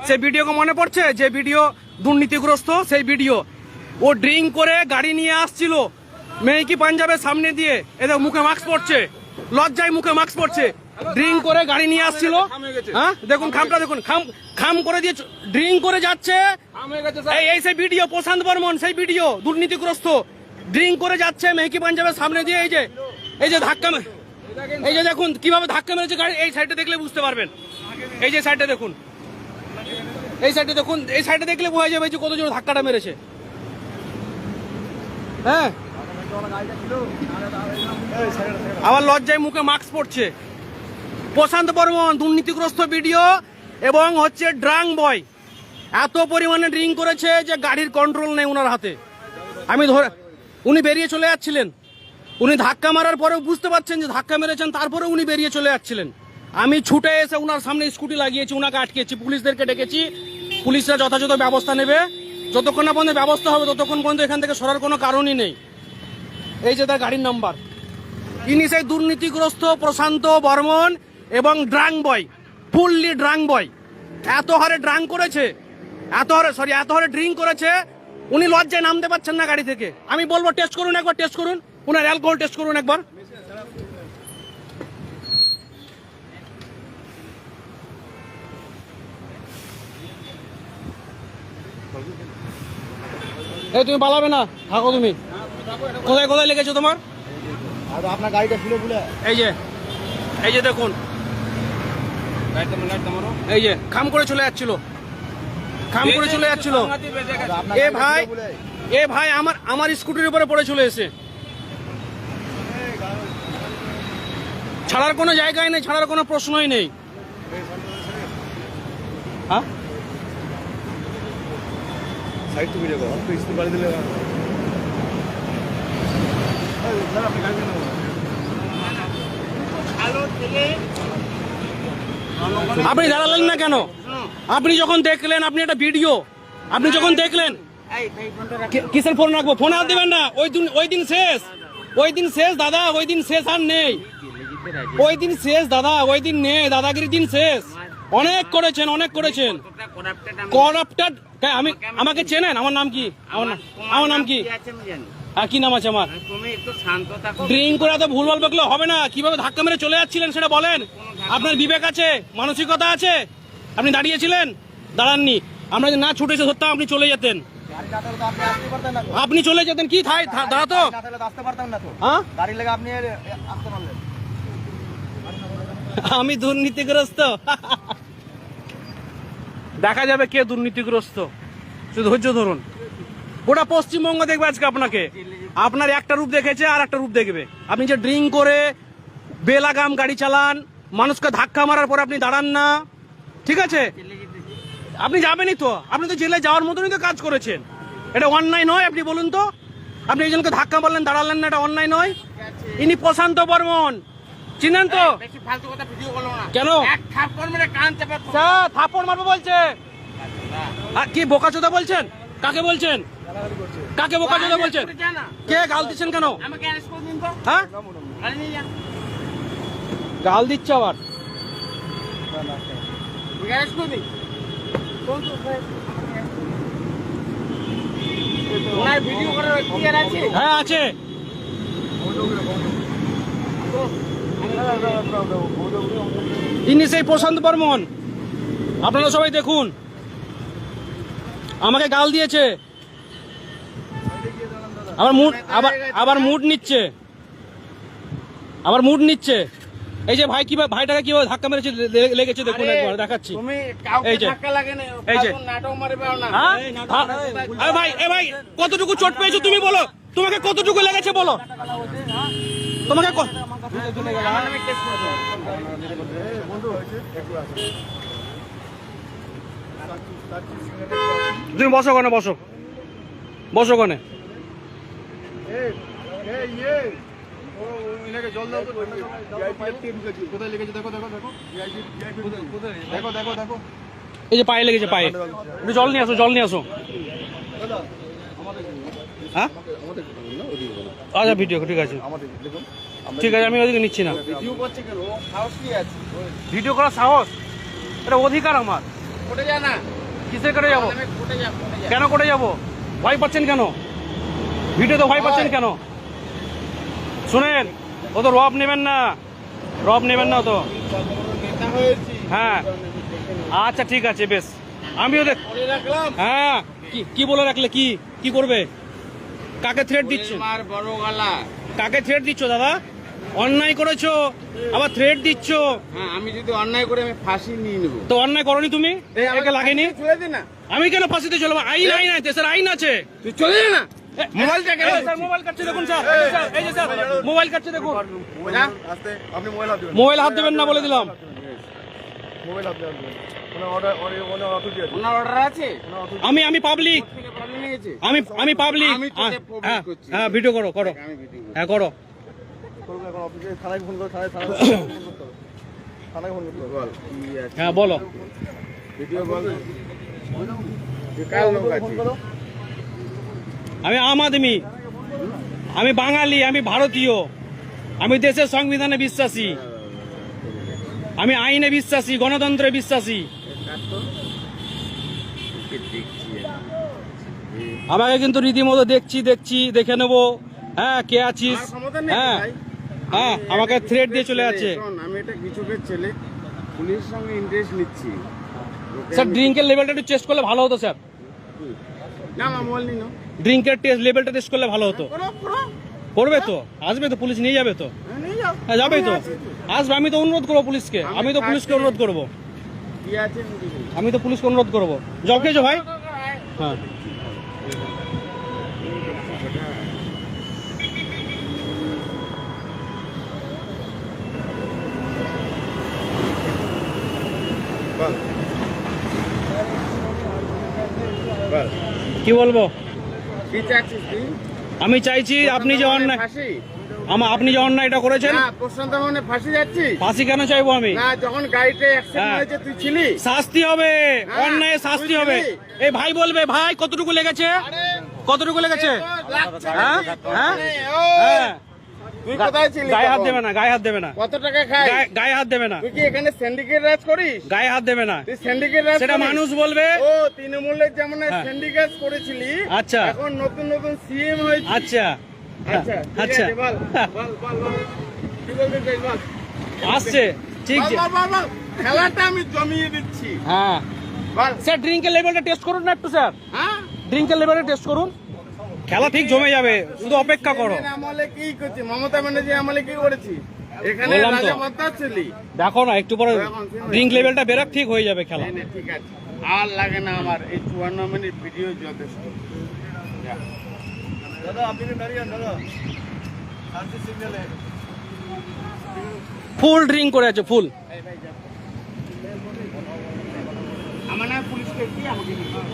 সেই ভিডিওকে মনে পড়ছে? যে ভিডিও দুর্নীতিগ্রস্ত সেই ভিডিও। ও ড্রিঙ্ক করে গাড়ি নিয়ে আসছিল মেহকি পাঞ্জাবের সামনে দিয়ে, এদের মুখে মাস্ক পড়ছে, লজ্জায় মুখে মাস্ক পড়ছে। ড্রিঙ্ক করে গাড়ি নিয়ে আসছিল, হ্যাঁ দেখুন খামটা দেখুন, খাম করে দিয়ে ড্রিঙ্ক করে যাচ্ছে। এই সেই ভিডিও, প্রশান্ত বর্মন সেই ভিডিও, দুর্নীতিগ্রস্ত ড্রিঙ্ক করে যাচ্ছে মেহকি পাঞ্জাবের সামনে দিয়ে। এই যে ধাক্কা, এই যে দেখুন কিভাবে ধাক্কা মেরেছে গাড়ি। এই সাইডে দেখলে বুঝতে পারবেন, এই যে সাইডে দেখুন, এই সাইডে দেখুন, এই সাইডে দেখলে বোঝা যাবে যে কত জোর ধাক্কাটা মেরেছে। হ্যাঁ, আবার লজ্জায় মুখে মাস্ক পড়ছে। প্রশান্ত বর্মন দুর্নীতিগ্রস্ত ভিডিও এবং হচ্ছে ড্রাঙ্ক বয়, এত পরিমাণে ড্রিঙ্ক করেছে যে গাড়ির কন্ট্রোল নেই ওনার হাতে। আমি ধরে, উনি বেরিয়ে চলে যাচ্ছিলেন, উনি ধাক্কা মারার পরেও বুঝতে পারছেন যে ধাক্কা মেরেছেন, তারপরে উনি বেরিয়ে চলে যাচ্ছিলেন। আমি ছুটে এসে ওনার সামনে স্কুটি লাগিয়েছি, ওনাকে আটকেছি, পুলিশদেরকে ডেকেছি। পুলিশরা যথাযথ ব্যবস্থা নেবে, যতক্ষণ না পর্যন্ত ব্যবস্থা হবে ততক্ষণ পর্যন্ত এখান থেকে সরার কোনো কারণই নেই। এই যে তার গাড়ির নাম্বার। ইনি সেই দুর্নীতিগ্রস্ত প্রশান্ত বর্মন এবং ড্রাঙ্ক বয়, ফুললি ড্রাঙ্ক বয়। এত হারে ড্রাঙ্ক করেছে, এত হারে ড্রিঙ্ক করেছে, উনি লজ্জায় নামতে পারছেন না গাড়ি থেকে। আমি বলবো টেস্ট করুন একবার, টেস্ট করুন, উনার অ্যালকোহল টেস্ট করুন একবার। এই তুমি পালাবে না, থাকো তুমি। কোথায় কোথায় লেগেছো তোমার? আপনার গাড়িটা ছিল বলে। এই যে দেখুন, এই যে খাম করে চলে যাচ্ছিল, খাম করে চলে যাচ্ছিল। এ ভাই আমার স্কুটির উপরে পড়ে চলে এসে, ছাড়ার কোনো জায়গায় নেই, ছাড়ার কোনো প্রশ্নই নেই। হ্যাঁ, সাইড তো ভিডিও করো, তো স্কুল বাড়ি দিলে আপনি দাঁড়ালেন না কেন? আপনি যখন দেখলেন, আপনি একটা ভিডিও, আপনি যখন দেখলেন, কিসের ফোন রাখবো? ফোনে হাত দেবেন না। ওই দিন শেষ, ওই দিন শেষ দাদা, ওই দিন শেষ আর নেই। ওই দিন শেষ দাদা, ওই দিন নেই, দাদাগিরির দিন শেষ। অনেক করেছেন, অনেক করেছেন। করাপ্টেড। আমাকে চেনেন? আমার নাম কি? আমার নাম কি? আর কি নাম আছে আমার? ড্রিঙ্ক করে তো ভুলভাল বকলে হবে না। কিভাবে ধাক্কা মেরে চলে যাচ্ছিলেন সেটা বলেন। আপনার বিবেক আছে, মানসিকতা আছে? আপনি দাঁড়িয়েছিলেন? দাঁড়াননি। আমরা যে না ছুটেছে ধরতাম, আপনি চলে যেতেন, আপনি চলে যেতেন। কি দাঁড়াতো, আমি দুর্নীতিগ্রস্ত। দেখা যাবে কে দুর্নীতিগ্রস্ত, শুধু ধৈর্য ধরুন। গোটা পশ্চিমবঙ্গ দেখবে আজকে আপনাকে। আপনার একটা রূপ দেখেছে, আর একটা রূপ দেখবে। আপনি যে ড্রিঙ্ক করে বেলাগাম গাড়ি চালান, মানুষকে ধাক্কা মারার পর আপনি দাঁড়ান না, ঠিক আছে? আপনি যাবেনই তো, আপনি তো জেলে যাওয়ার মতনই তো কাজ করেছেন। এটা অন্যায় নয়? আপনি বলুন তো, আপনি একজনকে ধাক্কা মারলেন, দাঁড়ালেন না, এটা অন্যায় নয়? ইনি প্রশান্ত বর্মন, চিনেন তো? কেন থাপ্পড় মারবো বলছে? কি বোকাচোদা বলছেন? কাকে বলছেন? কাকে বোকাচোদা বলছেন? কে গাল দিচ্ছেন কেন? হ্যাঁ, গাল দিচ্ছে আবার। হ্যাঁ আছে। ইনি সেই প্রশান্ত বর্মন, আপনারা সবাই দেখুন। আমাকে গাল দিয়েছে, আবার মুড নিচ্ছে, আবার মুড নিচ্ছে। এই যে ভাই কিভাবে, ভাইটাকে কিভাবে ধাক্কা মেরেছে লেগেছে দেখুন, একবার দেখাচ্ছি। এই যে ভাই, এ ভাই কতটুকু চোট পেয়েছো তুমি বলো? তোমাকে কতটুকু লেগেছে বলো? তোমাকে তুমি বসো কোনে, বসো বসো কোনে। এই যে পায়ে লেগেছে, পায়ে। একটু জল নিয়ে আসো, জল নিয়ে আসো। হ্যাঁ আচ্ছা, ভিডিও ঠিক আছে, ঠিক আছে, আমি ওদিকে নিচ্ছি না। ভিডিও করার সাহস, এটা অধিকার আমার। কোটে যা না কিসে করে যাবো? আমি কোটে যা কেন করে যাবো? ভয় পাচ্ছেন কেন? ভিডিওতে ভয় পাচ্ছেন কেন? শুনেন, ও তো রব নেবেন না, রব নেবেন না তো। নেতা হয়েছি হ্যাঁ আচ্ছা ঠিক আছে বেশ, আমিও দেখ। করে রাখলাম হ্যাঁ কি বলে রাখলে? কি করবে? কাকে থ্রেট দিচ্ছ? মার বড় গলা। কাকে থ্রেট দিচ্ছ দাদা? অন্যায় করেছো আবার থ্রেট দিচ্ছ। হ্যাঁ আমি যদি অন্যায় করে আমি ফাঁসি নিয়ে নেবো। তো অন্যায় করনি তুমি, একে লাগেনি। চলে দে না, আমি কেন ফাঁসিতে চলবো? আইন আছে স্যার, আইন আছে। তুই চলে যা না। মোবাইলটা কেন স্যার মোবাইল কাটছে দেখুন স্যার, এই যে স্যার মোবাইল কাটছে দেখুন। আস্তে আপনি মোবাইল হাত দেবেন মোবাইল হাত দেবেন না বলে দিলাম। মোবাইল হাত দেবেন ওনার অর্ডার ওনার অথরিটি আছে ওনার অর্ডার আছে? আমি পাবলিক, থেকে প্রবলেম নিয়েছে আমি পাবলিক। আমি তোকে public হ্যাঁ করছি। হ্যাঁ ভিডিও করো আমি ভিডিও করছি। হ্যাঁ করো। করুন এখন অফিসে থানায় ফোন করে থানায় ফোন করতে হবে থানায় ফোন করতে হবে বল কি আছে হ্যাঁ বলো। ভিডিও বল তুই কার লোক ফোন আছে? করো আমি আম আদমি, আমি বাঙালি, আমি ভারতীয়, আমি দেশের সংবিধানে বিশ্বাসী, আমি আইনে বিশ্বাসী, গণতন্ত্রে বিশ্বাসী। কার তো তোকে দেখছি আমি। আমাকে কিন্তু রীতিমতো দেখে নেবো। হ্যাঁ কে আছিস? আমার ক্ষমতা নেই হ্যাঁ ভাই। হ্যাঁ আমাকে এটা থ্রেট দিয়ে কৃষকের চলে ছেলে, যাচ্ছে। শোন, আমি এটা কৃষকের ছেলে, পুলিশের সঙ্গে ইন্টারেস্ট নিচ্ছি। ওকে স্যার আমি- ড্রিঙ্কের লেভেলটা একটু চেক করলে ভালো হতো স্যার। না আমার মোবাইল নিন ড্রিঙ্কের লেভেলটা টেস্ট করলে ভালো হতো। করবে তো, আসবে তো, পুলিশ নিয়ে যাবে তো। নিয়ে যাও। হ্যাঁ যাবেই তো, আমি আছি তো। আসবে। আমি তো অনুরোধ করবো পুলিশকে, আমি তো পুলিশকে অনুরোধ করবো, কি আছে আমি দেখি। আমি তো পুলিশকে অনুরোধ করবো। জল খেয়েছো ভাই? হ্যাঁ বল বল কি বলবো? কি চাচ্ছিস তুই? আমি চাইছি আপনি যে অন্যায়, ফাঁসি? আপনি যে অন্যায়টা করেছেন, না প্রশান্ত ভবনে ফাঁসি যাচ্ছি ফাঁসি কেন চাইবো আমি? না, যখন গাড়িতে অ্যাক্সিডেন্ট হ্যাঁ। হয়েছে তুই ছিলি? শাস্তি হবে, হ্যাঁ, অন্যায় শাস্তি বুঝলি? হবে। এই ভাই বলবে, ভাই কতটুকু লেগেছে, কতটুকু লেগেছে? লাগছে হ্যাঁ? নাকি? হ্যাঁ? ও, হ্যাঁ তুই কোথায় ছিলি গায়ে হাত তখন? দেবে না, গায়ে হাত দেবে না, কত টাকা খাই? গায়ে হাত দেবে না, তুই কি এখানে সিন্ডিকেট রাজ করিস? গায়ে হাত দেবে না। তুই সিন্ডিকেট রাজ সেটা করিস? মানুষ বলবে। ও তৃণমূলের যেমন হ্যাঁ। সিন্ডিকেট করেছিলি, আচ্ছা। এখন নতুন নতুন সিএম হয়েছে। আচ্ছা আচ্ছা ঠিক আচ্ছা আছে, বল বল বল বল কি বলতে চাই বল। আসছে ঠিক বল, যে। বল, বল, বল। খেলাটা আমি জমিয়ে দিচ্ছি। হ্যাঁ বল স্যার ড্রিঙ্কের লেভেলটা টেস্ট করুন না একটু স্যার, হ্যাঁ ড্রিঙ্কের লেভেলটা টেস্ট করুন, খেলা ঠিক জমে যাবে, শুধু অপেক্ষা করো। CNN আমলে কি করছি, মমতা ব্যানার্জি আমলে কি করেছি? এখানে বললাম তো। রাজা মাত্রা ছিলি। দেখো না একটু পরে এখন ড্রিঙ্ক লেভেলটা বেরাক, ঠিক হয়ে যাবে খেলা। নে, নে, ঠিক আছে, আর লাগে না আমার এই 54 মিনিট ভিডিও যথেষ্ট। যা। দাদা আপনি কি দাঁড়িয়ে দাদা শান্তি সিগন্যালে ফুল ড্রিঙ্ক করে আছে, ফুল। আমার না পুলিশকে কি আমাকে নিয়ে যাও।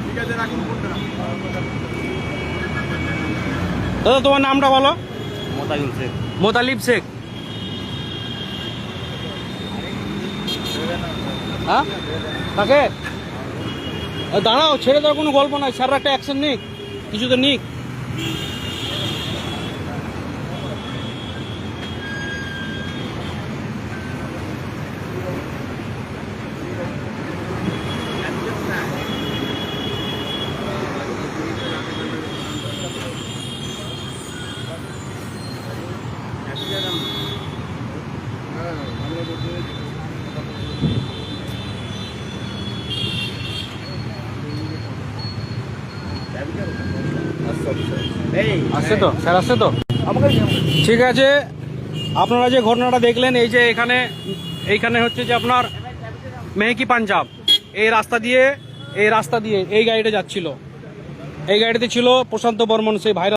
ঠিক আছে রাখুন ফোনটা দাদা তোমার নামটা বলো। মোতায়ুল শেখ মোতালিব শেখ। হ্যাঁ তাকে দাঁড়াও, ছেড়ে দেওয়ার কোনো গল্প নাই, স্যার একটা অ্যাকশন নিক, কিছু তো নিক। এই আসছে তো স্যার, আসছে তো, আমাকে ঠিক আছে। আপনারা যে ঘটনাটা দেখলেন, এই যে এইখানে হচ্ছে যে আপনার মেহকি পাঞ্জাব, এই রাস্তা দিয়ে এই গাড়িটা যাচ্ছিল, এই গাড়িতে ছিল প্রশান্ত বর্মন, সেই ভাইরাল